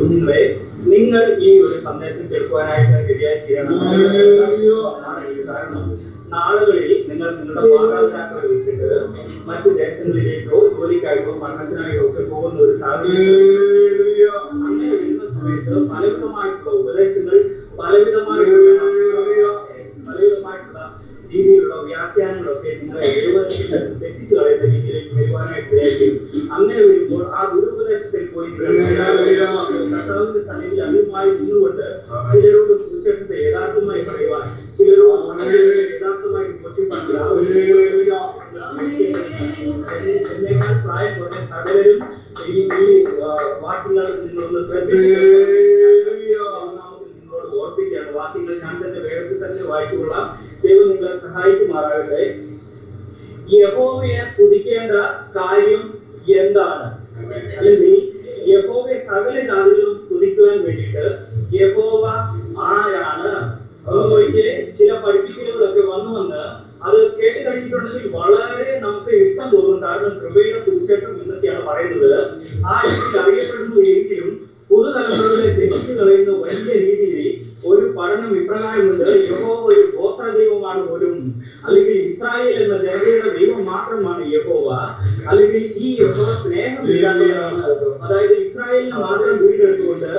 കുഞ്ഞുങ്ങളെ, നിങ്ങൾ ഈ ഒരു സന്ദേശം കേൾക്കുവാനായിട്ട് ഇടയായിത്തീരണം. കാരണം നാളുകളിൽ നിങ്ങൾ നിങ്ങളുടെ മാതാപിതാക്കളെ വിട്ടിട്ട് മറ്റു ദേശങ്ങളിലേക്കോ ജോലിക്കായിട്ടോ പഠനത്തിനായിട്ടോ ഒക്കെ പോകുന്ന ഒരു സാഹചര്യം. അങ്ങനെ വരുന്ന സമയത്ത് പലവിധമായിട്ടുള്ള ഉപദേശങ്ങൾ, പലവിധമായിട്ടുള്ള രീതിയിലുള്ള വ്യാഖ്യാനങ്ങളൊക്കെ നിങ്ങളെ തെറ്റിച്ചു കളയുന്ന രീതിയിലേക്ക് വരുവാനായിട്ട് ഇടയായിരിക്കും. അങ്ങനെ വരുമ്പോൾ ആ ദുരുപദേശത്തിൽ പോയി കർത്താവിന്റെ സന്നിധിയിൽ അതുമായി നിന്നുകൊണ്ട് ചിലരോട് സുവിശേഷത്തെ യഥാർത്ഥമായി പറയുവാൻ, ചിലരോട് യഥാർത്ഥമായി എന്നേക്കാൾ പ്രായം കുറഞ്ഞ സകലരും ഈ വാക്യങ്ങൾ നിങ്ങളൊന്ന് നിങ്ങളോട് ഓർപ്പിക്കുകയാണ്. വാക്യങ്ങൾ ഞാൻ തന്നെ വേഗത്തിൽ തന്നെ വായിച്ചുകൊള്ളാം. ദൈവം നിങ്ങളെ സഹായിക്കുമാറാകട്ടെ. യഹോവയെ സ്തുതിക്കേണ്ട കാര്യം എന്താണ്? അല്ലെങ്കിൽ യഹോവയെ സകല ജാതികളും സ്തുതിക്കുവാൻ വേണ്ടിയിട്ട് യഹോവ ആരാണ്? അതുപോലെ ചില പഠിപ്പിക്കലുകളൊക്കെ വന്ന് അത് കേട്ട് കഴിഞ്ഞിട്ടുണ്ടെങ്കിൽ വളരെ നമുക്ക് ഇഷ്ടം തോന്നും. കാരണം കൃപയുടെ സുവിശേഷം എന്നൊക്കെയാണ് പറയുന്നത്. ആ രീതിയിൽ അറിയപ്പെടുന്നു എങ്കിലും പുതുതലമുറകളെ തെറ്റിച്ചു കളയുന്ന വലിയ രീതിയിൽ ഒരു പഠനം ഇപ്രകാരമുണ്ട്: യഹോവ ഒരു ഗോത്ര ദൈവമാണ് പോലും, അല്ലെങ്കിൽ ഇസ്രായേൽ എന്ന ജനതയുടെ ദൈവം മാത്രമാണ് യഹോവ, അല്ലെങ്കിൽ ഈ യഹോവ സ്നേഹമില്ലാത്തവരാണ്. അതായത് ഇസ്രായേലിനെ മാത്രം വീണ്ടെടുത്തുകൊണ്ട്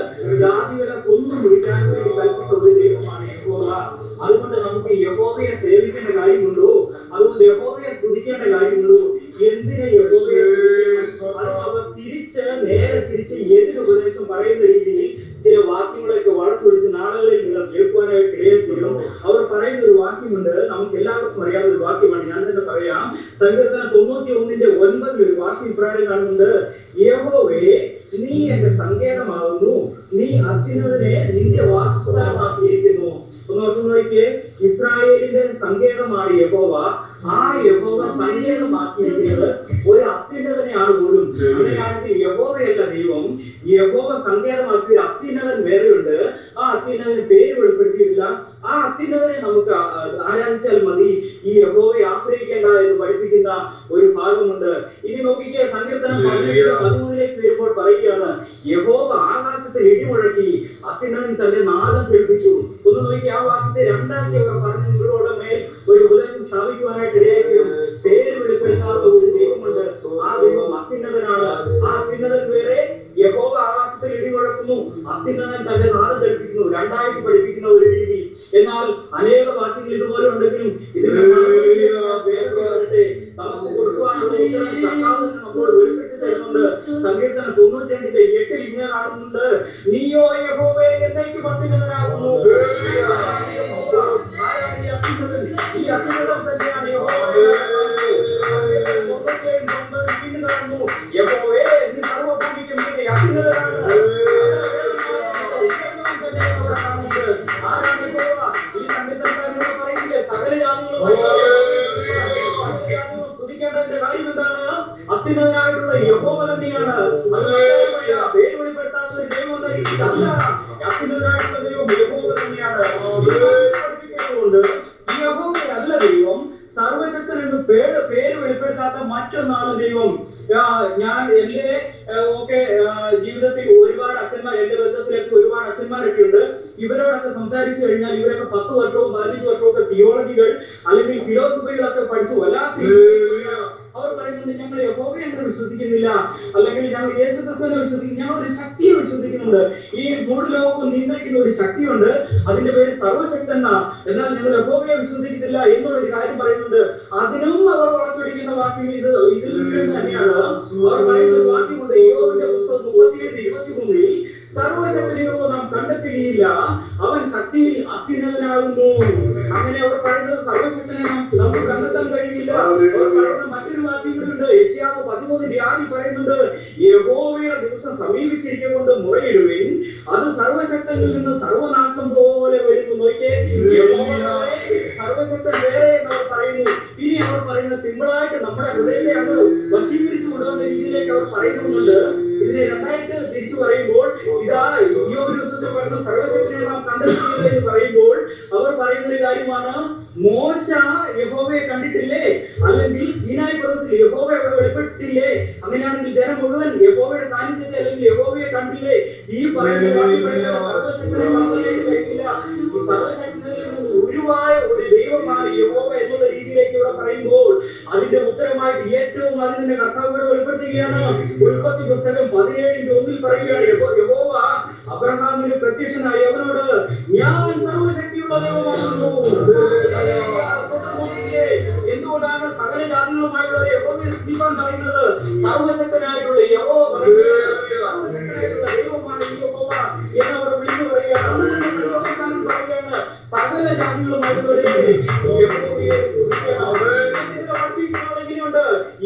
ജാതികളെ കൊന്നു മുടിക്കാൻ വേണ്ടി കൽപ്പിച്ച ഒരു ദൈവമാണ് യഹോവ. അതുകൊണ്ട് നമുക്ക് യഹോവയെ സേവിക്കേണ്ട കാര്യമുണ്ടോ? അതുകൊണ്ട് യഹോവയെ സ്തുതിക്കേണ്ട കാര്യമുണ്ടോ? എന്തിനെ യഹോവയെ നേരെ തിരിച്ച് എതിരുപദേശം പറയുന്ന രീതിയിൽ ചില വാക്യങ്ങളൊക്കെ വളർത്തുപിടിച്ച് നാളുകളിൽ നിങ്ങൾ കേൾക്കുവാനായിട്ട് ഇടയായിരിക്കും. അവർ പറയുന്ന ഒരു വാക്യമുണ്ട്, നമുക്ക് എല്ലാവർക്കും അറിയാവുന്ന ഒരു വാക്യമാണ്. ഞാൻ തന്നെ പറയാം. സങ്കീർത്തനം 91:9 ഒരു വാക്യം ഇപ്രകാരം കാണുന്നുണ്ട്: യഹോവേ, നീ എന്റെ സങ്കേതമാകുന്നു, നീ അത്യുന്നതനെ നിന്റെ വാസസ്ഥലമാക്കിയിരിക്കുന്നു. ഒന്നോർത്ത് നോക്കിയേ, ഇസ്രായേലിന്റെ സങ്കേതമാണ് യഹോവ. ആ യഹോവ സങ്കേതമാക്കിയിരിക്കുന്നത് ഒരു അത്യുന്നതനെയാണ് പോലും. അങ്ങനെയാണെങ്കിൽ യഹോവയല്ല ദൈവം, യഹോവ സങ്കേതമാക്കിയ അത്യുന്നതൻ വേറെയുണ്ട്. ആ അത്യുന്നതന് പേര് വെളിപ്പെടുത്തിയിട്ടില്ല. ആ അത്യുന്നതനെ നമുക്ക് ആരാധിച്ചാൽ മതി. ഈ യഹോവയെ ആശ്രയിക്കേണ്ട എന്ന് പഠിപ്പിക്കുന്ന ഒരു ഭാഗമുണ്ട്. ഇനി നോക്കിക്കേ, സങ്കീർത്തനം 13 വരുമ്പോൾ പറയുകയാണ്: യഹോവ ആകാശത്തിൽ ഇടിമുഴക്കി, അത്യുന്നതൻ തന്റെ നാദം കേൾപ്പിച്ചു. ഒന്ന് നോക്കി ആ വാക്യത്തെ രണ്ടാക്കി അവർ പറഞ്ഞ് നിങ്ങളോട് മേൽ ഒരു ഉപദേശം സ്ഥാപിക്കുവാനായിട്ട് ഇടയായിരിക്കും. പേര് വെളിപ്പെടുത്താത്ത ഒരു ദൈവമുണ്ട്. ആ ദൈവം അത്യുന്നതനാണ്. ആ അത്യുന്നതൻ വേറെ, യഹോവ ആകാശത്തിൽ ഇടിമുഴക്കുന്നു, അത്യുന്നതൻ തന്റെ നാദം കേൾപ്പിക്കുന്നു. രണ്ടായിട്ട് പഠിപ്പിക്കുന്ന ഒരു രീതി. എന്നാൽ അനേക വാക്യങ്ങൾ ഇതുപോലെ ഉണ്ടെങ്കിലും ഇതിന്റെ നമുക്ക് കൊടുക്കുവാനുള്ള ഉത്തരം കർത്താവ് നമ്മളോട് വെളിപ്പെടുത്തി തരുന്നുണ്ട്. സങ്കീർത്തനം 92:8 ഇങ്ങനെ കാണുന്നുണ്ട്: നീയോ യഹോവേ എന്നേക്കും അത്യുന്നതനാകുന്നു. ഈ അത്യുന്നതൻ തന്നെയാണ് യഹോവ. വീണ്ടും കാണുന്നു: യഹോവേ, നീ സർവ്വഭൂമിക്കും മീതെ അത്യുന്നതനാണ്. ആരാണ് യഹോവ? ഈ സങ്കീർത്തനക്കാരനോട് പറയുന്നത് സകല ജാതികളും സ്തുതിക്കേണ്ടതിന്റെ കാര്യം എന്താണ്? അത്യുന്നതനായിട്ടുള്ള യഹോവ തന്നെയാണ്. പേര് വെളിപ്പെടുത്താത്ത ഒരു ദൈവം അല്ല. അത്യുന്നതനായിട്ടുള്ള ദൈവം യഹോവ തന്നെയാണ്. കൊണ്ട് യഹോവ അല്ല ദൈവം, സർവശക്തൻ എന്ന് പേര് വെളിപ്പെടുത്താത്ത മറ്റൊന്നാണ് ദൈവം. ഞാൻ എന്റെ ജീവിതത്തിൽ ഒരുപാട് അച്ഛന്മാർ, എന്റെ ബന്ധത്തിലൊക്കെ ഒരുപാട് അച്ഛന്മാരൊക്കെ ഉണ്ട്. ഇവരോടൊക്കെ സംസാരിച്ചു കഴിഞ്ഞാൽ ഇവരൊക്കെ 10 വർഷവും 15 വർഷവും ഒക്കെ തിയോളജികൾ അല്ലെങ്കിൽ ഫിലോസഫികളൊക്കെ പഠിച്ചു വല്ലാത്ത അവർ പറയുന്നുണ്ട്: ഞങ്ങൾ യഹോവയെ അങ്ങനെ വിശ്വസിക്കുന്നില്ല, അല്ലെങ്കിൽ ഞങ്ങൾ യേശുക്രിസ്തുവിനെ വിശ്വസിക്കുന്നു, ഞങ്ങൾ ഒരു ശക്തിയെ വിശ്വസിക്കുന്നുണ്ട്. ഈ മൂന്ന് ലോകവും നിയന്ത്രിക്കുന്ന ഒരു ശക്തിയുണ്ട്, അതിന്റെ പേര് സർവശക്തൻ. എന്നാൽ ഞങ്ങൾ യഹോവയെ വിശ്വസിക്കുന്നില്ല എന്നുള്ളൊരു കാര്യം പറയുന്നുണ്ട്. അതിനും അവർ വളർത്തിപ്പിടിക്കുന്ന വാക്യങ്ങൾ ഇതിൽ തന്നെയാണ്. അവർ പറയുന്ന ഒരു വാക്യമുണ്ട്, യോബിന്റെ പുസ്തകം 37:23: സർവശക്തനെയോ നാം കണ്ടെത്തുകയില്ല, അവൻ ശക്തിയിൽ അത്യുന്നതനാകുന്നു. അങ്ങനെ അവർ പറയുന്നത് സർവശക്തനെ നമുക്ക് കണ്ടെത്താൻ കഴിയില്ല. അവർ പറയുന്ന മറ്റൊരു വാക്യങ്ങളുണ്ട്. യെശയ്യാവ് 13:6 പറയുന്നുണ്ട്: യഹോവയുടെ ദിവസം സമീപിച്ചിരിക്കൊണ്ട് മുറയിടുവിൻ, അത് സർവശക്തനിൽ നിന്ന് സർവനാശം പോലെ വരുന്നു. നോക്കിയേ, സർവശക്തൻ വേറെ എന്നവർ പറയുന്നു. ഇനി അവർ പറയുന്ന സിമ്പിളായിട്ട് നമ്മുടെ ഹൃദയത്തെ അത് വശീകരിച്ചു കൊണ്ടുവന്ന രീതിയിലേക്ക് അവർ പറയുന്നുണ്ട്. ഇതിനെ രണ്ടായിട്ട് തിരിച്ചു പറയുമ്പോൾ, ഇതാ ഈ ഒരു ദിവസത്തിൽ പറയുന്ന സർവശക്തനെ നാം കണ്ടെത്തുന്നില്ല എന്ന് പറയുമ്പോൾ അവർ പറയുന്ന ഒരു കാര്യമാണ്: മോശ യഹോവയെ കണ്ടിട്ടില്ലേ? അല്ലെങ്കിൽ സീനായി പർവ്വതത്തിൽ യഹോവ അവിടെ വെളിപ്പെട്ടില്ലേ? അങ്ങനെയാണെങ്കിൽ ജനം മുഴുവൻ യഹോവയുടെ സാന്നിധ്യത്തെ അല്ലെങ്കിൽ യഹോവയെ കണ്ടില്ലേ ഈ പറയുന്ന സർവശക്തനെ വാക്കുകളിലേക്ക് കഴിയില്ല. ഈ സർവശക്തനിൽ ഉരുവായ ഒരു ദൈവമാണ് യഹോവ എന്നുള്ള രീതിയിലേക്ക് ഇവിടെ പറയുമ്പോൾ അതിന്റെ ഉത്തരമായിട്ട് ഏറ്റവും അതിന്റെ കർത്താവ് വെളിപ്പെടുത്തുകയാണ്. ഉൽപ്പത്തി പുസ്തകം 17:1 പറയുകയാണ്, യഹോവ അബ്രഹാമിന് പ്രത്യക്ഷനായി അവനോട് ഞാൻ സർവശക്തിയുള്ള ദൈവമാകുന്നു. എന്തുകൊണ്ടാണ് സകല ജാതികളുമായുള്ള യഹോവയെ സ്തുതിക്കാൻ പറയുന്നത്? സർവശക്തനായിട്ടുള്ള യഹോവ ദൈവമാണ് ഈ യഹോവ എന്നവിടെ വിളിച്ചു പറയുകയാണ്. അതുകൊണ്ട് പറയുകയാണ് സകല ജാതികളുമായിട്ടുള്ളവരെ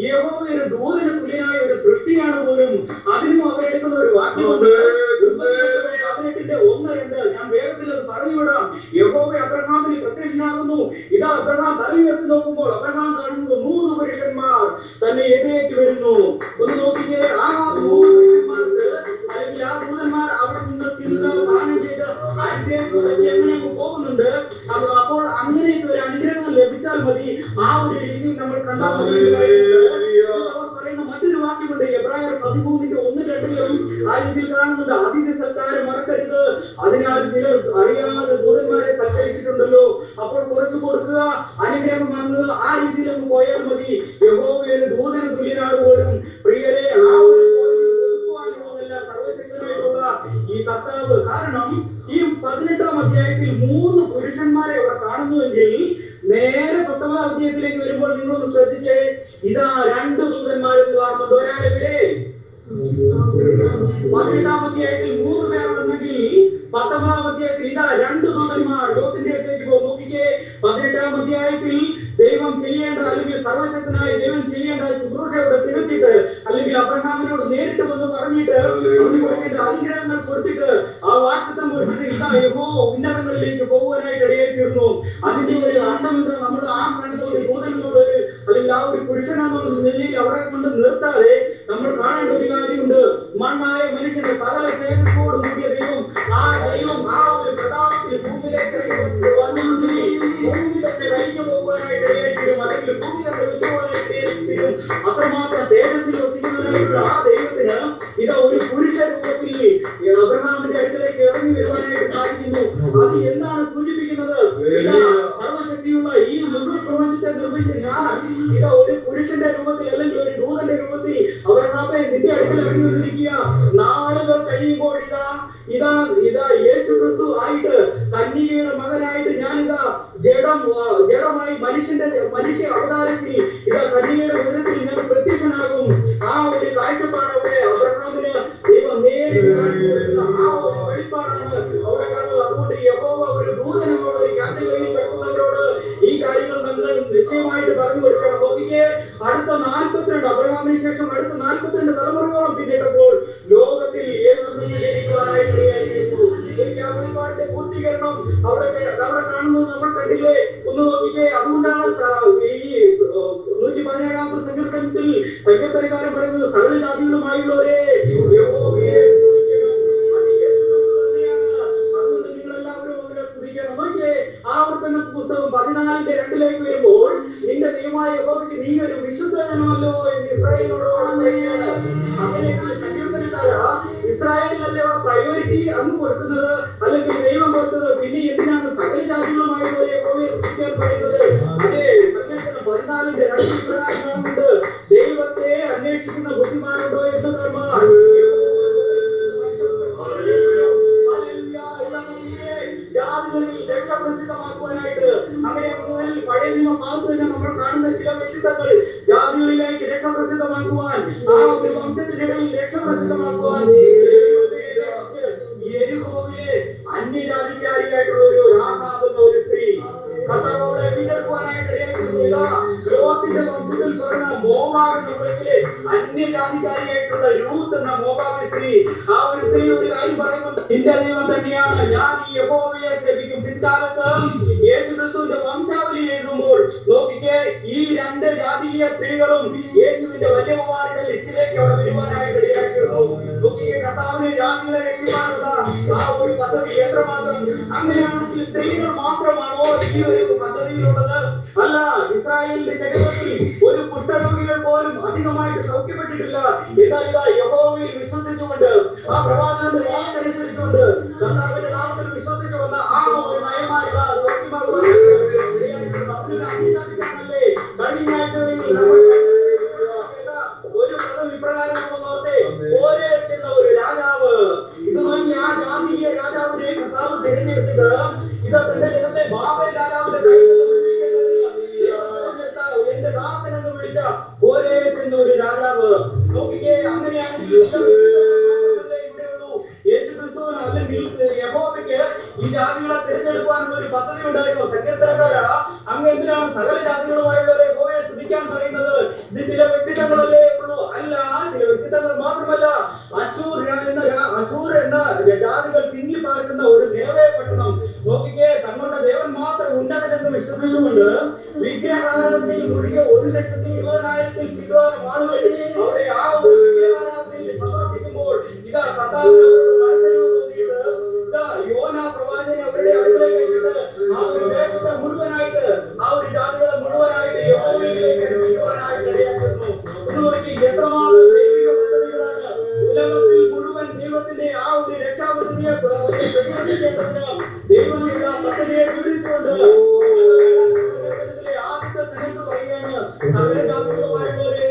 യഹോവ ഒരു ദൂതന് തുല്യനായ ഒരു സൃഷ്ടിയാണ് പോലും. അതിനും അവരെടുക്കുന്ന ഒരു വാക്യമുണ്ട്. 18:1-2 ഞാൻ വേഗത്തിൽ അത് പറഞ്ഞുവിടാം. യഹോവ അബ്രഹാമിന് പ്രത്യക്ഷനാകുന്നു. ഇതാ അബ്രഹാം തലയുയർത്തി നോക്കുമ്പോൾ അബ്രഹാം കാണുന്നത് 3 പുരുഷന്മാർ തന്നെ എതിരേറ്റ് വരുന്നു. ഒന്ന് നോക്കിക്കേ, ആ 3 പുരുഷന്മാർക്ക് അല്ലെങ്കിൽ ആ ദൂതന്മാർ അവിടെ നിന്ന് തിന്ന് പാനം ചെയ്ത് അനുഗ്രഹിച്ചുകൊണ്ട് എങ്ങനെ പോകുന്നുണ്ട്. അപ്പോൾ അങ്ങനെയൊക്കെ ഒരു അനുഗ്രഹം ലഭിച്ചാൽ മതി. ആ ഒരു രീതിയിൽ നമ്മൾ കണ്ടാൽ പറയുന്ന മറ്റൊരു വാക്യമുണ്ട്. എബ്രായർ 13:1-2 ആ രീതിയിൽ കാണുന്നുണ്ട്. അതിഥി സൽക്കാരം മറക്കരുത്, അതിനാൽ ചിലർ അറിയാതെ ദൂതന്മാരെ സൽക്കരിച്ചിട്ടുണ്ടല്ലോ, അപ്പോൾ കുറച്ചു കൊടുക്കുക, അനുഗ്രഹം വാങ്ങുക. ആ രീതിയിൽ അങ്ങ് പോയാൽ മതി. യഹോവയുടെ ദൂതന് തുല്യനാണ് പോലും. പ്രിയരെ, ആ ഒരു സർവശക്തനായിട്ടുള്ള ഈ കർത്താവ്. കാരണം ഈ 18-ാം അധ്യായത്തിൽ 3 പുരുഷന്മാരെ ഇവിടെ കാണുന്നുവെങ്കിൽ നേരെ 10-ാം അധ്യായത്തിലേക്ക് വരുമ്പോൾ നിങ്ങളൊന്ന് ശ്രദ്ധിച്ചേ. ഇതാ 2 ദൂതന്മാരെന്ന് കാണുന്നുണ്ട്. ഒരാളെവിടെ? 18-ാം അധ്യായത്തിൽ 3 പേർ വന്നെങ്കിൽ 10-ാം അധ്യായത്തിൽ ഇതാ 2 ദൂതന്മാർ. ലോകത്തിന്റെ അടുത്തേക്ക് നോക്കിക്കേ. 18-ാം അധ്യായത്തിൽ ദൈവം ചെയ്യേണ്ട അല്ലെങ്കിൽ സർവശക്തനായ ദൈവം ചെയ്യേണ്ട ശുശ്രൂഷയോടെ തികച്ചിട്ട് അല്ലെങ്കിൽ അബ്രഹാമിനോട് നേരിട്ട് വന്ന് പറഞ്ഞിട്ട് അവന് കൊടുക്കേണ്ട അനുഗ്രഹങ്ങൾ കൊടുത്തിട്ട് ആ വാഗ്ദത്തം കൊടുത്തിട്ട് ഇതാ യഹോവ ഉന്നതങ്ങളിലേക്ക് പോകുവാനായിട്ട് ഇടയായി തീർന്നു. അതിന്റെ ഒരു അർത്ഥം നമ്മൾ ആ കാണുന്ന ഒരു ദൂതനോട് അല്ലെങ്കിൽ ആ ഒരു പുരുഷനെന്നുള്ള നിലയിൽ അവിടെ കൊണ്ട് നിർത്താതെ നമ്മൾ കാണേണ്ട ഒരു കാര്യമുണ്ട്. മണ്ണായ മനുഷ്യന്റെ സകല സ്നേഹത്തോട് കൂടിയ ദൈവം ആ ഒരു പ്രതാപത്തിൽ ഭൂമിയിലേക്ക് വന്നിട്ടുണ്ടെങ്കിൽ ഭൂമി തന്നെ കഴിഞ്ഞു പോകുവാനായിട്ട് ഇടയായിത്തീരും. അല്ലെങ്കിൽ ഭൂമി തന്നെ വിട്ടുപോകാനായിട്ട് ഇടയായിത്തീരും. അത്രമാത്രം തേജസ്സിൽ ഒത്തിക്കുന്നതിനായിട്ടുള്ള ആ ദൈവത്തിന് ഇത് ഒരു പുരുഷ രൂപത്തിൽ അബ്രഹാമിന്റെ അടുക്കലേക്ക് ഇറങ്ങി വരുവാനായിട്ട് സാധിക്കുന്നു. അത് എന്താണ് സൂചിപ്പിക്കുന്നത്? സർവശക്തിയുള്ള ഈ പ്രപഞ്ചത്തെ നിർമ്മിച്ച ഞാൻ ഇത് ഒരു പുരുഷന്റെ രൂപത്തിൽ അല്ലെങ്കിൽ ഒരു ദൂതന്റെ രൂപത്തിൽ അബ്രഹാമെ നിന്റെ അടുക്കൽ ഇറങ്ങി വന്നിരിക്കുക. നാളുകൾ കഴിയുമ്പോൾ ഇതാ യേശു ക്രിസ്തു ആയിട്ട് കന്യകയുടെ മകനായിട്ട് ഞാനിതാ ജഡമായി മനുഷ്യ അവതാരത്തിൽ ഇതാ കന്യകയുടെ ഉദരത്തിൽ ഞാൻ പ്രത്യക്ഷനാകും. ആ ഒരു കാഴ്ചപ്പാട് അവിടെ അബ്രഹാമിന് ദൈവം നേരിട്ട് ആ ഒരു വെളിപ്പാടാണ് അവിടെ കാണുന്നത്. അതുകൊണ്ട് യഹോവ ഒരു ദൂതനോട് ഒരു കാറ്റഗറിയിൽ പെടുന്നവരോട് ഈ കാര്യങ്ങൾ നമ്മൾ നിശ്ചയമായിട്ട് പറഞ്ഞു കൊടുക്കണം. നോക്കിക്കേ, അടുത്ത 42 അബ്രഹാമിന് ശേഷം അടുത്ത 42 തലമുറയോളം പിന്നിട്ടപ്പോൾ ലോകത്തിൽ യേശു പൂർത്തീകരണം അവിടെ കാണുന്നത് നമ്മൾ കണ്ടില്ലേ? ഒന്ന് നോക്കിക്കേ. അതുകൊണ്ടാണ് ഈ 117-ാമത്തെ സങ്കീർത്തനത്തിൽ സങ്കീർത്തനക്കാരൻ പറയുന്നത് സകല ജാതികളുമായുള്ളവരെ യഹോവയെ അതുകൊണ്ട് നിങ്ങളെല്ലാവരും അവരെ സ്തുതിക്കണം. നോക്കിയേ, ആവർത്തന പുസ്തകം 14:2 വരുമ്പോൾ നിന്റെ ദൈവമായ യഹോവയ്ക്ക് നീ ഒരു വിശുദ്ധനല്ലോ എന്ന് ഇസ്രായേലിനോട് പറയുകയാണ്. അങ്ങനെയുള്ള സങ്കീർത്തനക്കാരാ ഇസ്രായേലിനല്ലേ അവിടെ പ്രയോറിറ്റി അന്ന് കൊടുക്കുന്നത് അല്ലെങ്കിൽ ദൈവം കൊടുത്തത്? പിന്നെ എന്തിനാണ് സകല ജാതികളുമായിട്ടുള്ള യഹോവയെ സ്തുതിക്കാൻ പറയുന്നത്? അതെ, സങ്കീർത്തനം 14:2 പ്രകാരം കാണുന്നുണ്ട്. ദൈവത്തെ അന്വേഷിക്കുന്ന ബുദ്ധിമാനുണ്ടോ എന്ന് കാണുമ്പോൾ രക്ഷപ്രസിദ്ധമാക്കുവാനായിട്ട് അങ്ങനെ പഴയ നിയമത്തിൽ നമ്മൾ കാണുന്ന ചില വ്യക്തിത്വങ്ങൾ ജാതികളിലേക്ക് രക്ഷപ്രസിദ്ധമാക്കുവാൻ ആ ഒരു വംശത്തിനിടയിൽ രക്ഷപ്രസിദ്ധമാക്കുവാൻ യെരിഹോവിലെ അന്യജാതിക്കാരിയായിട്ടുള്ള ഒരു രാഹാബ് എന്ന ഒരു സ്ത്രീ കർത്താവോടെ വീണ്ടെടുക്കുവാനായിട്ട് ലോകത്തിന്റെ വംശത്തിൽ പറഞ്ഞ മോവാബ് എന്ന അന്യജാതിക്കാരിയായിട്ടുള്ള രൂത്ത് എന്ന മോവാബ് സ്ത്രീ. ആ ഒരു സ്ത്രീ ഒരു കാര്യം പറയുന്നു, നിന്റെ ദൈവം തന്നെയാണ്, ഞാൻ ഈ യഹോവയെ സേവിക്കും. പിൽക്കാലത്ത് യേശുക്രിസ്തുവിന്റെ വംശാവലി എഴുതുമ്പോൾ നോക്കിക്കേ, ഈ 2 ജാതീയ സ്ത്രീകളും യേശുവിന്റെ വലിയ ലിസ്റ്റിലേക്ക് അവിടെ വരുവാനായിട്ട് ഇടയാക്കിയിരുന്നു. നോക്കിക്കേ, കർത്താവിനെ ജാതികളെ രക്ഷിക്കാനുള്ള ആ ഒരു പദ്ധതി എത്രമാത്രം അങ്ങനെയാണെങ്കിൽ സ്ത്രീകൾ മാത്രമാണോ ഈ ഒരു പദ്ധതിയിലുള്ളത്? അല്ല, ഇസ്രായേലിന്റെ ചരിത്രത്തിൽ ഒരു കുഷ്ഠരോഗികൾ പോലും അധികമായിട്ട് സൗഖ്യപ്പെട്ടിട്ടില്ല. എന്നാൽ ഇതാ യഹോവയിൽ വിശ്വസിച്ചുകൊണ്ട് ആ പ്രവാചകന്റെ വാക്കനുസരിച്ചുകൊണ്ട് കർത്താവിന്റെ നാമത്തിൽ വിശ്വസിച്ചു വന്ന ആ ഒരു നയമായ സൗഖ്യമാകുവാൻ കഴിഞ്ഞ ആഴ്ചകളിൽ ഒരു പദം ഇപ്രകാരം നോക്കട്ടെ, ഓരേസ് എന്ന ഒരു രാജാവ് ഇത് നോക്കി ആ ജാതീയ രാജാവിനെ കർത്താവ് തിരഞ്ഞെടുത്തിട്ട് ഇതാ തന്റെ ജനത്തെ ബാബേൽ രാജാവിന്റെ കയ്യിൽ എന്റെ ദാസൻ എന്ന് വിളിച്ച ഓരേസ് എന്ന ഒരു രാജാവ്. നോക്കിക്കേ, അങ്ങനെയാണെങ്കിൽ യേശുക്രിസ്തുവിന് അല്ലെങ്കിൽ യഹോവയ്ക്ക് ഈ ജാതികളെ തിരഞ്ഞെടുക്കാനുള്ള ഒരു പദ്ധതി ഉണ്ടായിരുന്നു. സങ്കീർത്തനക്കാരാ, അങ്ങ് എന്തിനാണ് സകല ജാതികളുമായുള്ളവരെ യഹോവയെ സ്തുതിക്കാൻ പറയുന്നത്? ഇത് ചില വ്യക്തിത്വങ്ങളല്ലേ ഉള്ളൂ? അല്ല, ചില വ്യക്തിത്വങ്ങൾ മാത്രമല്ല, അശൂർ എന്ന ജാതികൾ തിങ്ങിപ്പാർക്കുന്ന ഒരു നിലവേ പട്ടണം. നോക്കിക്കേ, തങ്ങളുടെ ദേവൻ മാത്രം ഉന്നതനെന്ന് വിശ്വസിച്ചുകൊണ്ട് വിഗ്രഹാരാധനയിൽ മുഴുകിയ 1,20,000 ചില്ലുവാനം ആളുകൾ അവിടെ ആ ഒരു വിഗ്രഹാരാധനയിൽ സന്ദർശിക്കുമ്പോൾ ഇതാ കർത്താവിന് യോന പ്രവാചകനെ അവരുടെ അടുക്കലേക്ക് അയച്ചിട്ട് ആ ഒരു ദേശത്തെ മുഴുവനായിട്ട് ആ ഒരു ജാതികളെ മുഴുവനായിട്ട് യഹോവയിലേക്ക് അടുപ്പിക്കുവാനായിട്ട് ഇടയാക്കുന്നു. എന്ന് നോക്കി എത്രമാത്രം ദൈവിക പദ്ധതികളാണ് ഉലകത്തിൽ മുഴുവൻ ദൈവത്തിന്റെ ആ ഒരു രക്ഷാപദ്ധതിയെ പ്രകീർത്തിക്കേണ്ടതിന് ദൈവത്തിന്റെ ആ പദ്ധതിയെ വിവരിച്ചുകൊണ്ട് ആദ്യത്തെ സ്ഥലത്ത് പറയുകയാണ്, സകല ജാതികളുമായുള്ളവരെ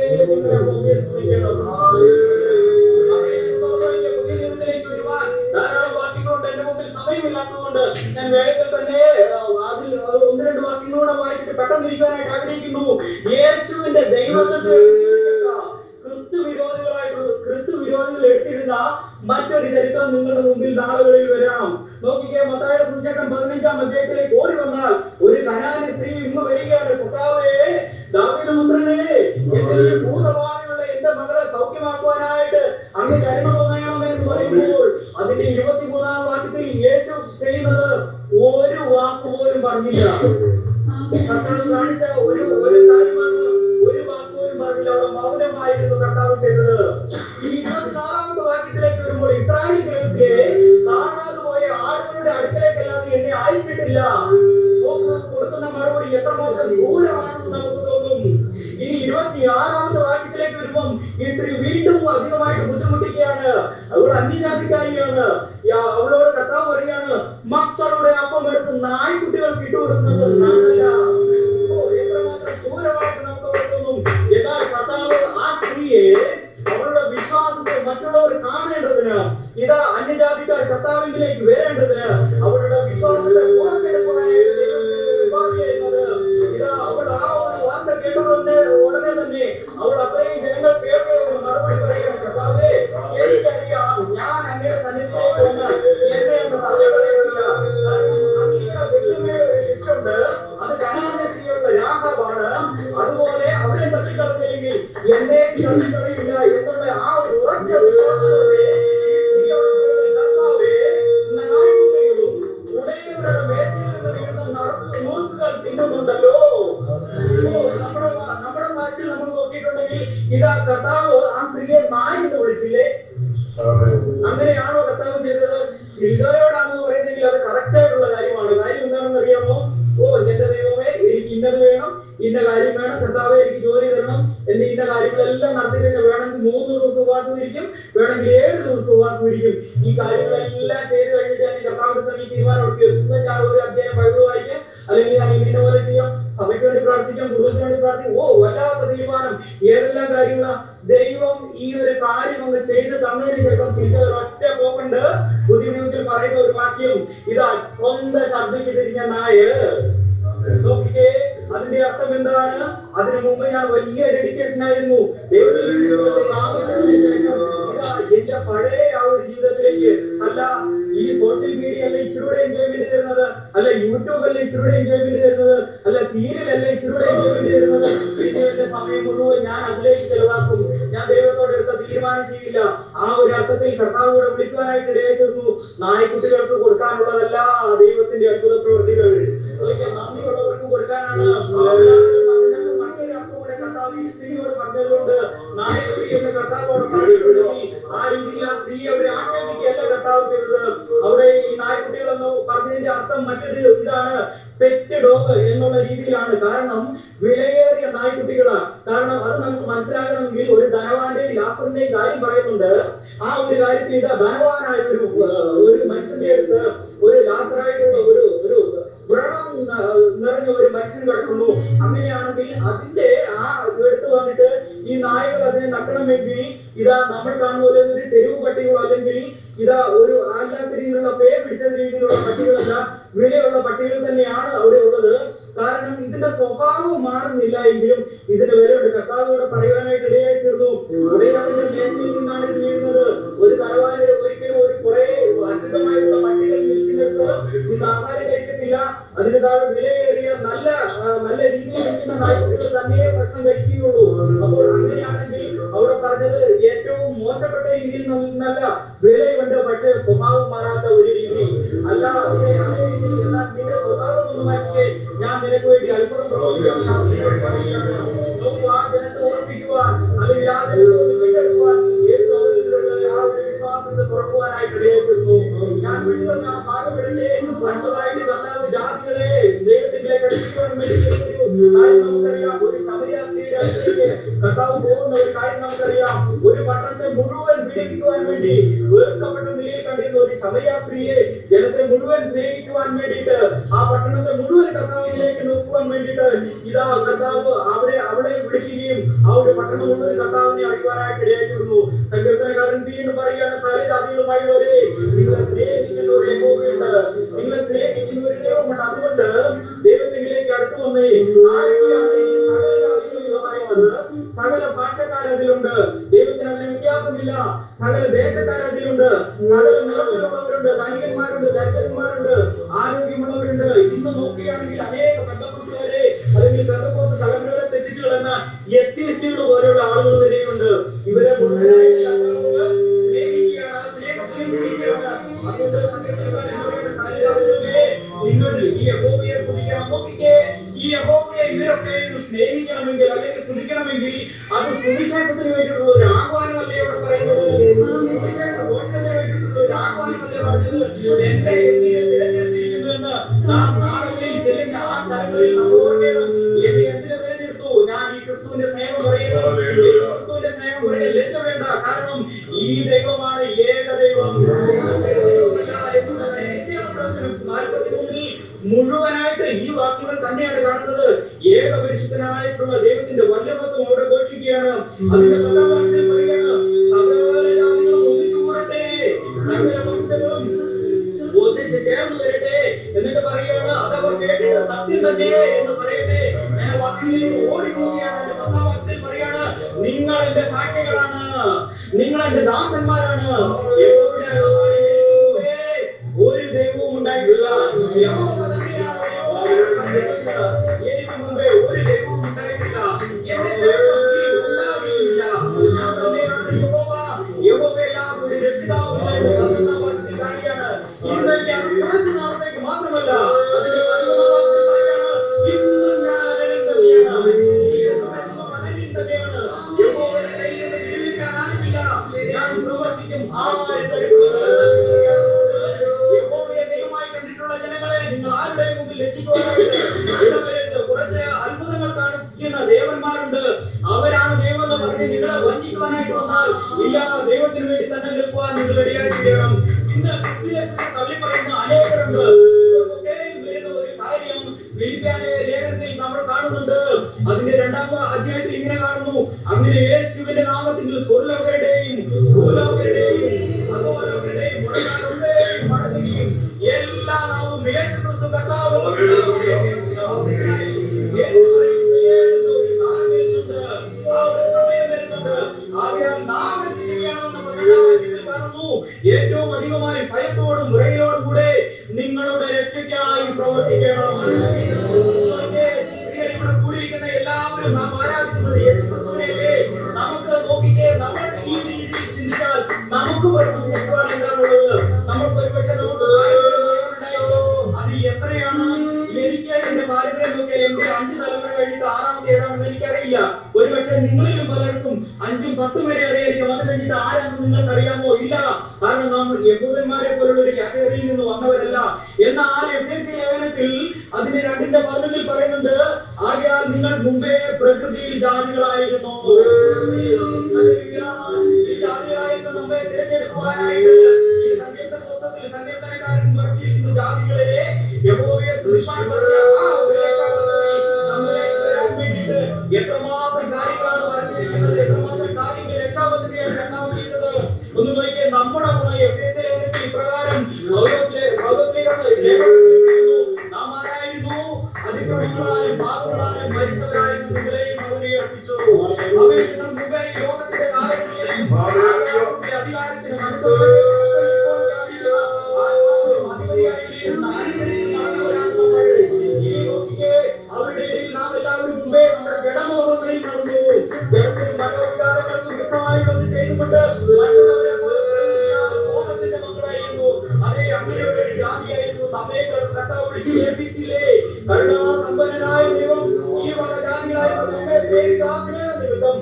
ധാരാളം വാക്യങ്ങളുണ്ട് എന്റെ മുമ്പിൽ, സമയമില്ലാത്തതുകൊണ്ട് ഞാൻ വേഗത്തിൽ തന്നെ അതിൽ 1-2 വാക്യങ്ങളൂടെ വായിച്ചിട്ട് പെട്ടെന്ന് ഇരിക്കാനായിട്ട് ആഗ്രഹിക്കുന്നു. യേശുവിന്റെ ദൈവത്വത്തെ ക്രിസ്തു വിരോധികൾ എടുത്തിരുന്ന മറ്റൊരു ചരിത്രം നിങ്ങളുടെ മുമ്പിൽ നാളുകളിൽ വരാം. നോക്കിക്കേ, മത്തായിയുടെ സുവിശേഷം 15-ാം അധ്യായത്തിലേക്ക് ഓടി വന്നാൽ ഒരു കനാന്യ സ്ത്രീ ഇന്ന് വരികയാണ്. കർത്താവേ, ദാവീദ് പുത്രനേ, എന്റെ ഭൂതബാധയുള്ള എന്റെ മകളെ സൗഖ്യമാക്കുവാനായിട്ട് അങ്ങ് കരുണ തോന്നണമേ എന്ന് പറയുമ്പോൾ അതിന്റെ 23-ാം വാക്യത്തിൽ യേശു ചെയ്യുന്നത് ഒരു വാക്ക് പോലും പറഞ്ഞില്ല. കർത്താവ് കാണിച്ച ഒരു കാര്യമാണ്, ഒരു വാക്ക് പോലും പറഞ്ഞില്ല. അവിടെ മൗനമായിരുന്നു കർത്താവ് ചെയ്തത്. ഈ 24-ാമത്തെ വാക്യത്തിലേക്ക് വരുമ്പോൾ ഇസ്രായേൽ ജനത്തെ കാണാതെ പോയ ആളുകളുടെ അടുക്കലേക്കല്ലാതെ എന്നെ അയച്ചിട്ടില്ല. കൊടുക്കുന്ന മറുപടി എത്രമാത്രം ദൂരമാണെന്ന് നമുക്ക് തോന്നും. ഇനി 26-ാമത്തെ വാക്യത്തിലേക്ക് വരുമ്പം ഈ സ്ത്രീ വീണ്ടും അധികമായിട്ട് ബുദ്ധിമുട്ടിക്കുകയാണ്. അവൾ അന്യജാതിക്കാരിയാണ്. അവളോട് കർത്താവ് പറയുകയാണ്, മക്കളുടെ അപ്പം എടുത്ത് നായ്ക്കുട്ടികൾക്ക് ഇട്ടുകൊടുക്കുന്നത് നന്നല്ല. എത്രമാത്രം ദൂരമായിട്ട് നമുക്ക് തോന്നും. എന്നാൽ കർത്താവ് ആ സ്ത്രീയെ അവളുടെ വിശ്വാസത്തെ മറ്റുള്ളവർ കാണേണ്ടതിന്, ഇതാ അന്യജാതിക്കാർ കർത്താവിലേക്ക് വരേണ്ടതിന് അവളുടെ വിശ്വാസത്തെ പുറത്തെടുക്കുവാനായിട്ട് ഇതാ അവൾ ആ ഒരു വാർത്ത കേട്ടതുകൊണ്ട് ഉടനെ തന്നെ അവൾ അത്രയും ജനങ്ങൾ കേൾക്കുന്ന മറുപടി പറയുകയാണ്, കർത്താവേ, എനിക്കറിയാം ഞാൻ അങ്ങയുടെ സന്നിധിയിലേക്ക് വന്നാൽ എന്നെ ഒന്ന് തള്ളിക്കളയുന്നില്ല. ലിസ്റ്റുണ്ട്, അത് കനാന്യസ്ത്രീയുള്ള രാഘവാണ്. അതുപോലെ അവരെ തള്ളിക്കളഞ്ഞില്ലെങ്കിൽ എന്നെ തള്ളിക്കളയില്ല എന്നുള്ള ആ ഒരു ഉറച്ച വിശ്വാസത്തോടെ കർത്താവേ, നായ്ക്കുട്ടികളും ഉടയവരുടെ മേശയിൽ നിന്ന് വീഴുന്ന നുറുക്കുകൾ തിന്നുന്നുണ്ടല്ലോ. നമ്മുടെ ഭാഷയിൽ നമ്മൾ നോക്കിയിട്ടുണ്ടെങ്കിൽ ഇതാ കർത്താവ് ആ സ്ത്രീയെ നായ് എന്ന് വിളിച്ചില്ലേ? അങ്ങനെയാണോ കർത്താവ് ചെയ്തത്? ശിൽഡോയോടാണെന്ന് പറയുന്നെങ്കിൽ അത് കറക്റ്റ് ആയിട്ടുള്ള കാര്യമാണ്. കാര്യം എന്താണെന്ന് അറിയാമോ? എന്റെ ദൈവമേ, എനിക്ക് ഇന്നത് വേണം, ഇന്ന കാര്യം വേണം, കർത്താവെ എനിക്ക് ജോലി തരണം എന്ന് ഇന്ന കാര്യങ്ങളെല്ലാം നടത്തി കഴിഞ്ഞാൽ വേണമെങ്കിൽ 3 ദിവസം ഉപവാസം ഇരിക്കും, വേണമെങ്കിൽ 7 ദിവസം ഉപവാസം ഇരിക്കും. ഈ കാര്യങ്ങളെല്ലാം ചെയ്ത് കഴിഞ്ഞിട്ട് ഞാൻ കർത്താവിന്റെ സമയം തീരുമാനമെടുക്കും, എന്ന് ഞാൻ ഒരു അധ്യായം ബൈബിൾ വായിക്കാം, അല്ലെങ്കിൽ ഞാൻ ഇന്ന പോലെ ചെയ്യാം, സഭയ്ക്ക് വേണ്ടി പ്രാർത്ഥിക്കാം, കുടുംബത്തിന് വേണ്ടി പ്രാർത്ഥിക്കാം. വല്ലാത്ത തീരുമാനം. ഏതെല്ലാം കാര്യങ്ങളാ? ദൈവം ഈ ഒരു കാര്യം അങ്ങ് ചെയ്ത് തന്നതിന് ശേഷം ഒറ്റ പോക്കുണ്ട്. പുതിയ നിയമത്തിൽ പറയുന്ന ഒരു വാക്യം ഇതാ, സ്വന്തം ശബ്ദയ്ക്ക് തിരിഞ്ഞ നായ്. നോക്കിക്കേ, അതിന്റെ അർത്ഥം എന്താണ്? അതിനു മുമ്പ് ഞാൻ വലിയ ഡെഡിക്കേഷൻ ആയിരുന്നു എന്റെ പഴയ ആ ഒരു ജീവിതത്തിലേക്ക്. അല്ല, ഈ സോഷ്യൽ മീഡിയ അല്ല ഇച്ചിരൂടെ എൻജോയ്മെന്റ് തരുന്നത്, അല്ല യൂട്യൂബ് അല്ല ഇച്ചിരൂടെ എൻജോയ്മെന്റ് തരുന്നത്, അല്ല സീരിയൽ അല്ല ഇച്ചിരൂടെ എൻജോയ്മെന്റ് തരുന്നത്. എന്റെ സമയം മുഴുവൻ ഞാൻ അതിലേക്ക് ചെലവാക്കും. ഞാൻ ദൈവത്തോട് എടുത്ത തീരുമാനം ചെയ്യില്ല. ആ ഒരു അർത്ഥത്തിൽ കർത്താവോട് വിളിക്കുവാനായിട്ട് ഇടയായി തീർന്നു. നായ്ക്കുട്ടികൾക്ക് കൊടുക്കാനുള്ളതല്ല ദൈവത്തിന്റെ അത്ഭുത പ്രവൃത്തികൾ, നന്ദിയുള്ളവർക്ക് കൊടുക്കാനാണ്. കർത്താവ് ഈ സ്ത്രീയോട് പറഞ്ഞതുകൊണ്ട് നായക്കുട്ടി എന്ന് കർത്താവോട് പറഞ്ഞിട്ടുണ്ടെങ്കിൽ ആ രീതിയിൽ ആ സ്ത്രീയെ ഒരു ആക്ഷേപിക്കുകയല്ല കർത്താവ് ചെയ്തത്. അവിടെ ഈ നായ്ക്കുട്ടികളെന്ന് പറഞ്ഞതിന്റെ അർത്ഥം മറ്റൊരു ഇതാണ്, പെറ്റ് ഡോഗ് എന്നുള്ള രീതിയിലാണ്. കാരണം വിലയേറിയ നായ്ക്കുട്ടികളാ. കാരണം അത് നമുക്ക് മനസ്സിലാകണമെങ്കിൽ ഒരു ധനവാന്റെയും ലാസറിന്റെയും കാര്യം പറയുന്നുണ്ട്. ആ ഒരു കാര്യത്തിൽ ഇത് ധനവാനായ ഒരു മനുഷ്യന്റെ അടുത്ത് ഒരു ലാസറായിട്ടുള്ള ഒരു വ്രണം നിറഞ്ഞ ഒരു മനുഷ്യൻ കിടക്കുന്നു. അങ്ങനെയാണെങ്കിൽ അതിന്റെ ആ എടുത്തു വന്നിട്ട് ഈ നായകൾ അതിനെ നക്കണമെങ്കിൽ ഇതാ നമ്മൾ കാണുന്ന പോലെ ഒരു തെരുവ് പട്ടികൾ, അല്ലെങ്കിൽ ഇതാ ഒരു അല്ലാത്ത രീതിയിലുള്ള പേര് പിടിച്ച രീതിയിലുള്ള പട്ടികളല്ല, വിലയുള്ള പട്ടികൾ തന്നെയാണ് അവിടെ ഉള്ളത്. കാരണം ഇതിന്റെ സ്വഭാവം മാറുന്നില്ല എങ്കിലും ഇതിന് വിലയുണ്ട്. കർത്താവോട് പറയാനായിട്ട് ഇടയായി തീർന്നു. ഉടയവന്റെ മേശയിൽ നിന്നാണ് ഇത് വീഴുന്നത്. ഒരു തലവാന് ഒരിക്കലും ഒരു കുറെ അശുദ്ധമായിട്ടുള്ള പട്ടികൾ നിൽക്കുന്നിടത്ത് ഇന്ന് ആഹാരം കഴിക്കത്തില്ല. അതിന് താഴെ വിലയേറിയ നല്ല രീതിയിൽ നിൽക്കുന്ന നായ്ക്കുട്ടികൾ തന്നെ ഭക്ഷണം കഴിക്കുകയുള്ളൂ. അപ്പോൾ അങ്ങനെയാണെങ്കിൽ അവിടെ പറഞ്ഞത് ഏറ്റവും മോശപ്പെട്ട രീതിയിൽ നല്ല വിലയുണ്ട്, പക്ഷേ സ്വഭാവം മാറാത്ത ഒരു രീതി അല്ല. നിന്റെ സ്വഭാവം ഒന്ന് മാറ്റിയേ, ഞാൻ നിനക്ക് വേണ്ടി അത്ഭുതം പ്രവർത്തിക്കാൻ ജനത്തെ ഓർപ്പിക്കുവാൻ, അല്ലെങ്കിൽ ആ ജനത്തെ വീണ്ടെടുക്കുവാൻ ആ ഒരു വിശ്വാസത്തെ തുറക്കുവാനായിട്ട് ഇടയായിരുന്നു. ഞാൻ വീണ്ടും ഞാൻ ഭാഗപ്പെടുത്തേ അടുത്തതായിട്ട് കർത്താവ് ജാതികളെ ദൈവത്തിലേക്ക് അടുപ്പിക്കുവാൻ വേണ്ടി നമുക്കറിയാം. ഒരു ശമരിയ സ്ത്രീയുടെ അടുത്തേക്ക് കർത്താവ് പോകുന്ന ഒരു കാര്യം നമുക്കറിയാം. ഒരു പട്ടണത്തെ മുഴുവൻ പീഡിപ്പിക്കുവാൻ വേണ്ടി വെറുക്കപ്പെട്ട നിലയിൽ കണ്ടിരുന്ന ഒരു ശമരിയ സ്ത്രീയെ ജനത്തെ മുഴുവൻ സ്നേഹിക്കുവാൻ വേണ്ടിയിട്ട്, ആ പട്ടണത്തെ മുഴുവൻ കർത്താവിലേക്ക് നോക്കുവാൻ വേണ്ടിയിട്ട് ഇതാ കർത്താവ് അവളെ വിളിക്കുകയും ആ ഒരു പട്ടണം മുഴുവൻ കർത്താവിനെ അറിയുവാനായിട്ട് ഇടയായിരുന്നു. സങ്കീർത്തനക്കാരൻ വീണ്ടും പറയുകയാണ്, സകല ജാതികളുമായുള്ളവരെ നിങ്ങളെ സ്നേഹിക്കുന്ന ഒരു യഹോവയുണ്ട്, നിങ്ങളെ സ്നേഹിക്കുന്ന ഒരു ദൈവമുണ്ട്. അതുകൊണ്ട് ദൈവത്തിലേക്ക് അടുത്തു വന്നേ. ആരൊക്കെയാണ് ഈ സകല ജാതികളും പറയുന്നത്? സകല ഭാഷക്കാരതിലുണ്ട്. ദൈവത്തിന് അതിന് വ്യത്യാസമില്ല. സകല ദേശക്കാരതിലുണ്ട്. സകല നിറത്തിലുള്ളവരുണ്ട്, ധനികന്മാരുണ്ട്, ദരിദ്രന്മാരുണ്ട്, ആരോഗ്യമുള്ളവരുണ്ട്. ഇന്ന് നോക്കുകയാണെങ്കിൽ അനേക ബന്ധപ്പെട്ടവരെ അല്ലെങ്കിൽ ബന്ധപ്പെട്ട തലമുറകളെ തെറ്റിച്ചു കളയുന്ന എത്തിയിസ്റ്റുകൾ പോലെയുള്ള ആളുകൾ വരെയുണ്ട്. ഇവരെ മുഴുവനായിട്ട് നിങ്ങൾ ഈ യഹോവയെ തുതിക്കണം. നോക്കിക്കേ, ഈ യഹോവയെ ഇവരൊക്കെ സ്നേഹിക്കണമെങ്കിൽ അല്ലെങ്കിൽ തുതിക്കണമെങ്കിൽ അത് സുവിശേഷത്തിന് വേണ്ടിയിട്ടുള്ള ഒരു ആഹ്വാനമല്ലേ ഇവിടെ പറയുന്നത്? സുവിശേഷത്തിന് വേണ്ടിയിട്ടുള്ള ഒരു ആഹ്വാനമല്ലേ പറഞ്ഞത്? എന്റെ തിരഞ്ഞെടുത്തിരിക്കുന്നു എന്ന് നാം നാളുകളിൽ ചെല്ലുന്ന ആ തലങ്ങളിൽ നമ്മൾ ഓർക്കണം. എന്നെ എന്തിനെ തിരഞ്ഞെടുത്തു? ഞാൻ ഈ ക്രിസ്തുവിന്റെ സ്നേഹം പറയുന്നു. ക്രിസ്തുവിന്റെ സ്നേഹം പറയാൻ ലജ്ജ വേണ്ട. കാരണം ഈ ദൈവമാണ് ഏക ദൈവം. മുഴുവനായിട്ട് ഈ വാക്കുകൾ തന്നെയാണ് കാണുന്നത്. ഏക പരിശുദ്ധനായിട്ടുള്ള ദൈവത്തിന്റെ വല്ലഭത്വം അവിടെ ഘോഷിക്കുകയാണ്. അതിന്റെ പത്താം വാക്യത്തിൽ പറയുകയാണ്, സകല ജാതികളും ഒന്നിച്ചു കൂടട്ടെ, സകല വംശങ്ങളും ഒന്നിച്ച് ചേർന്ന് വരട്ടെ. എന്നിട്ട് പറയുകയാണ്, അതവർ കേട്ടിട്ട് സത്യം തന്നെ എന്ന് പറയട്ടെ. ഞാൻ വാക്കിലേക്ക് ഓടിപ്പോവുകയാണ്. എന്റെ പത്താം വാക്യത്തിൽ പറയാണ്, നിങ്ങൾ എന്റെ സാക്ഷികളാണ്, നിങ്ങൾ എന്റെ ദാസന്മാരാണ്. ഒരു ദൈവവും ഉണ്ടായിട്ടില്ല. എനിക്ക് മുമ്പേ ഒരു ദൈവവും ഉണ്ടായിട്ടില്ല. എന്റെ ശേഷം ഉണ്ടാവില്ല. ഞാൻ തന്നെയാണ് യഹോവ. യഹോവയെല്ലാം ഒരു രക്ഷിതാവില്ല. കാണിയാണ്. ഇന്നേക്ക് അത് കുറച്ചു നാളത്തേക്ക് മാത്രമല്ല, അതിന്റെ ഇന്നും ഞാൻ അനലിൽ തന്നെയാണ്. തന്നെയാണ്. യഹോവയുടെ കയ്യിൽ നിന്ന് ജീവിക്കാൻ ആരുമില്ല. ഞാൻ പ്രവർത്തിക്കും. ജനങ്ങളെ നിങ്ങൾ ആരുടെ മുമ്പിൽ രക്ഷിക്കുവാനായിട്ട് ഇടവരരുത്. കുറച്ച് അത്ഭുതങ്ങൾ കാണിക്കുന്ന ദേവന്മാരുണ്ട്. അവരാണ് ദൈവം എന്ന് പറഞ്ഞ് നിങ്ങളെ വഞ്ചിക്കുവാനായിട്ട് വന്നാൽ ഇല്ല, ദൈവത്തിന് വേണ്ടി തന്നെ നിൽക്കുവാൻ നിങ്ങൾ റെഡിയായിട്ട് ചെയ്യണം. ഇന്ന് ക്രിസ്തുയേശുവിനെ തള്ളിപ്പറയുന്ന അനേകരുണ്ട്. വരുന്ന ഒരു കാര്യം ലേഖനത്തിൽ നമ്മൾ കാണുന്നുണ്ട്. അതിന്റെ 2-ാം അധ്യായത്തിൽ ഇങ്ങനെ കാണുന്നു, അങ്ങനെ യേശുവിന്റെ നാമത്തിൽ സ്വർലോകരുടെയും ഭൂലോകരുടെയും അധോലോകരുടെയും മുടങ്ങാറുടെയും മടങ്ങുകയും എല്ലാ നാവും യേശു ക്രിസ്തു കർത്താവ് ഏറ്റവും അധികമായി ഭയത്തോടും വിറയലോടും കൂടെ നിങ്ങളുടെ രക്ഷയ്ക്കായി പ്രവർത്തിക്കണം. ഇവിടെ കൂടിയിരിക്കുന്ന എല്ലാവരും നാം ആരാധിക്കുന്നത് യേശു ക്രിസ്തുവിനെയല്ലേ? നമുക്ക് നോക്കിക്കേ, നമ്മൾ ഈ രീതിയിൽ ചിന്തിച്ചാൽ നമുക്ക് പഠിപ്പിക്കുവാൻ എന്താണുള്ളത്? നമുക്ക് ഒരുപക്ഷെ നമുക്ക് അത് എത്രയാണ്? എനിക്ക് എന്റെ പാരമ്പര്യമൊക്കെ എന്റെ 5 തലമുറ കഴിഞ്ഞിട്ട് 6ാമത്തെ ഏതാണെന്ന് എനിക്കറിയില്ല. ഒരുപക്ഷെ നിങ്ങളിലും പലർക്കും 5ഉം 10ഉം വരെ അറിയായിരിക്കും. അത് കഴിഞ്ഞിട്ട് ആരാണെന്ന് നിങ്ങൾക്ക് അറിയാമോ? ഇല്ല. കാരണം നമ്മൾ യഹൂദന്മാരെ പോലുള്ള ഒരു കാറ്റഗറിയിൽ നിന്ന് വന്നവരല്ല. എന്നാൽ എഫേസ്യ ലേഖനത്തിൽ അതിന്റെ 2:11 പറയുന്നുണ്ട്, ആകയാൽ നിങ്ങൾ മുമ്പേ പ്രകൃതിയിൽ ജാതികളായിരുന്നു. ഈ ജാതികളായിരുന്നു നമ്മെ തിരഞ്ഞെടുക്കുവാനായിട്ട് ഈ സങ്കീർത്തനക്കാരൻ പറഞ്ഞിരിക്കുന്നു, ജാതികളെ യഹോവയെ സ്തുതിപ്പാൻ പറഞ്ഞ ആ ഒരു നമ്മളെ വരാൻ വേണ്ടിയിട്ട് എത്രമാത്രം കാര്യങ്ങളാണ് പറഞ്ഞിരിക്കുന്നത്, എത്രമാത്രം കാര്യങ്ങൾ രക്ഷാപദ്ധതിയാണ് രണ്ടാമത് ചെയ്തത്. ഒന്ന് നോക്കിയേ, നമ്മുടെ എഫേസ്യ ലേഖനത്തിൽ ഇപ്രകാരം നാം ആരായിരുന്നു? അതിക്രമങ്ങളാലും പാപങ്ങളാലും മരിച്ചവരായിരുന്നു, നിങ്ങളെയും അവനെ അർപ്പിച്ചു. അവയിൽ നിങ്ങൾ മുമ്പേ ഈ ലോകത്തിന്റെ കാലങ്ങളിൽ അധികാരത്തിന് അവരുടെ ഇടയിൽ നാം എല്ലാവരും മുമ്പേ നമ്മുടെ ജഡമോഹങ്ങളിൽ നടന്നു, ജഡത്തിനും മനോവികാരങ്ങൾക്കും വ്യക്തമായുള്ളത് ചെയ്തുകൊണ്ട് മറ്റുള്ളവരെ മോഹത്തിന്റെ മക്കളായിരുന്നു. അതേ അങ്ങനെയുള്ള ഒരു ജാതിയായിരുന്നു നമ്മെ കർത്താവ് വിളിച്ച് ഏൽപ്പിച്ചില്ലേ. കരുണാസമ്പന്നനായ ദൈവം ഈ വക ജാതികളായിരുന്നു നമ്മെ നിമിത്തം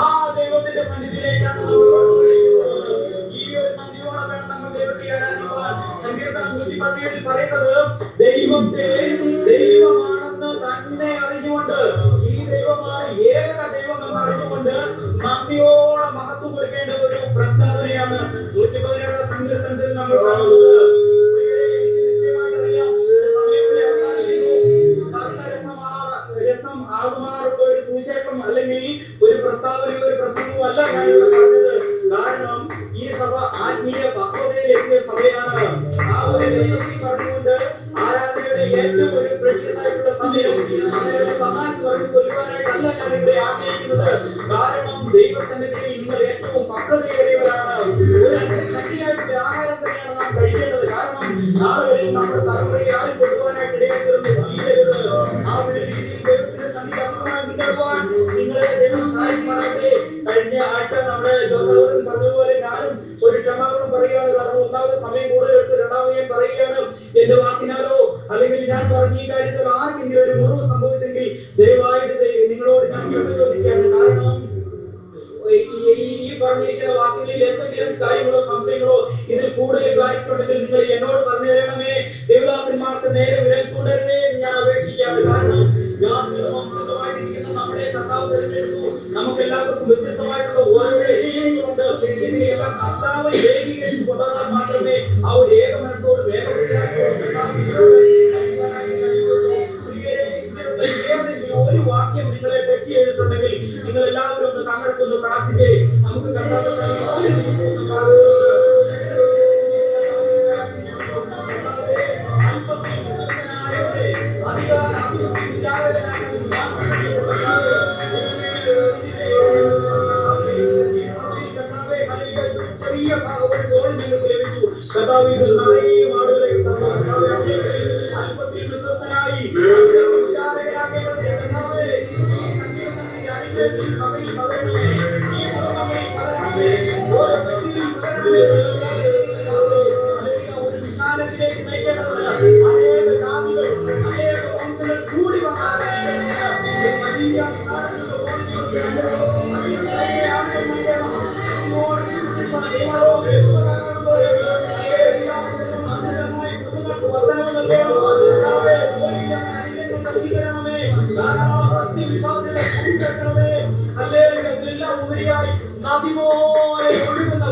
ആ ദൈവത്തിന്റെ സന്നിധിയിലേക്കാണ് ഈ ഒരു നന്ദിയോടെ വേണം നമ്മൾ ദൈവത്തെ ആരാധിക്കുവാൻ. സങ്കീർത്തനം 117 പറയുന്നത്, ദൈവത്തെ ദൈവമാണെന്ന് തന്നെ അറിഞ്ഞുകൊണ്ട്, ഈ ദൈവമാണ് ഏക ദൈവം എന്ന് അറിഞ്ഞുകൊണ്ട് നന്ദിയോടെ മഹത്വം കൊടുക്കേണ്ട ഒരു പ്രസ്താവനയാണ് 117 സങ്കീർത്തനത്തിൽ നമ്മൾ കാണുന്നത്. രസം ആകുമാറുള്ള ഒരു സുവിശേഷം അല്ലെങ്കിൽ ഒരു പ്രസ്താവനയോ ഒരു പ്രസംഗമോ അല്ല ഞാനിവിടെ പറഞ്ഞത്. കാരണം ഈ സഭ ആത്മീയ പക്വതയിലെത്തിയ സഭയാണ്. ആ ഒരു ദൈവത്തിൽ പറഞ്ഞുകൊണ്ട് ആരാധനയുടെ ഏറ്റവും ഒരു പ്രഷ്യസ് ആയിട്ടുള്ള സമയം അങ്ങനെ തമാശ പറഞ്ഞു കൊല്ലുവാനായിട്ടല്ല ഞാൻ ഇവിടെ ആഗ്രഹിക്കുന്നത്. കാരണം ദൈവസന്നിധിയിൽ നിങ്ങൾ ഏറ്റവും പക്വതയേറിയവരാണ്. ഒരു കഠിനായിട്ടുള്ള ആഹാരം തന്നെയാണ് നാം കഴിക്കേണ്ടത്. കാരണം നാളെ നമ്മുടെ തലമുറയെ ആരും കൊണ്ടുപോകാനായിട്ട് ഇടയാക്കരുത്. ആ ഒരു രീതിയിൽ ദൈവത്തിന്റെ സന്നിധി അസുഖമായി മുന്നേറുവാൻ നിങ്ങളെ ദൈവം സഹായിക്കുവാനായിട്ട്. കഴിഞ്ഞ ആഴ്ച നമ്മുടെ ജോസാവൻ പറഞ്ഞതുപോലെ ഞാനും ഒരു ക്ഷമാപണം പറയുകയാണ്. കാരണം ഒന്നാമത് സമയം കൂടുതൽ എടുത്ത് രണ്ടാമത് ഞാൻ പറയുകയാണ്. എന്റെ വാക്കിനാലോ അല്ലെങ്കിൽ ഞാൻ പറഞ്ഞ ഈ കാര്യത്തിൽ ആർക്കെങ്കിലും ഒരു മുറിവ് സംഭവിച്ചെങ്കിൽ ദയവായിട്ട് നിങ്ങളോട് ഞാൻ ക്ഷമ ചോദിക്കുകയാണ്. കാരണം ഈ പറഞ്ഞിരിക്കുന്ന വാക്കുകളിൽ എന്തെങ്കിലും കാര്യങ്ങളോ സംശയങ്ങളോ ഇതിൽ കൂടുതൽ കാര്യങ്ങളുണ്ടെങ്കിൽ നിങ്ങൾ എന്നോട് പറഞ്ഞു തരണമേ. ദേവദാസന്മാർക്ക് നേരെ വിരൽ ചൂണ്ടരുതേ എന്ന് ഞാൻ അപേക്ഷിക്കുകയാണ്. കാരണം സ്വന്തമായിട്ടിരിക്കുന്ന നമ്മുടെ കർത്താവ് തിരഞ്ഞെടുത്തു. നമുക്ക് എല്ലാവർക്കും വ്യത്യസ്തമായിട്ടുള്ള ഓരോ രീതികളുണ്ട്. ഇതിനെല്ലാം കർത്താവ് ഏകീകരിച്ച് കൊണ്ടുവന്നാൽ മാത്രമേ ആ ഒരു ഏക മനത്തോട് വേഗം ഒരു വാക്യം നിങ്ങളെ പറ്റി ചെയ്തിട്ടുണ്ടെങ്കിൽ നിങ്ങൾ എല്ലാവരും ഒന്ന് കണ്ണടച്ചൊന്ന് പ്രാർത്ഥിച്ചേ. നമുക്ക് കർത്താവ് ചെറിയ ഒരു ഗോൾ നിങ്ങൾക്ക് ലഭിച്ചു. കർത്താവ് ആളുകളെ അല്പത്തിൽ വിശ്വസ്തനായി ഒരു വിശാലത്തിലേക്ക് നയിക്കേണ്ടതാണ്. അനേക ജാതികൾ അനേക വംശങ്ങൾ കൂടി നദി പോലെ ഒഴുകുന്ന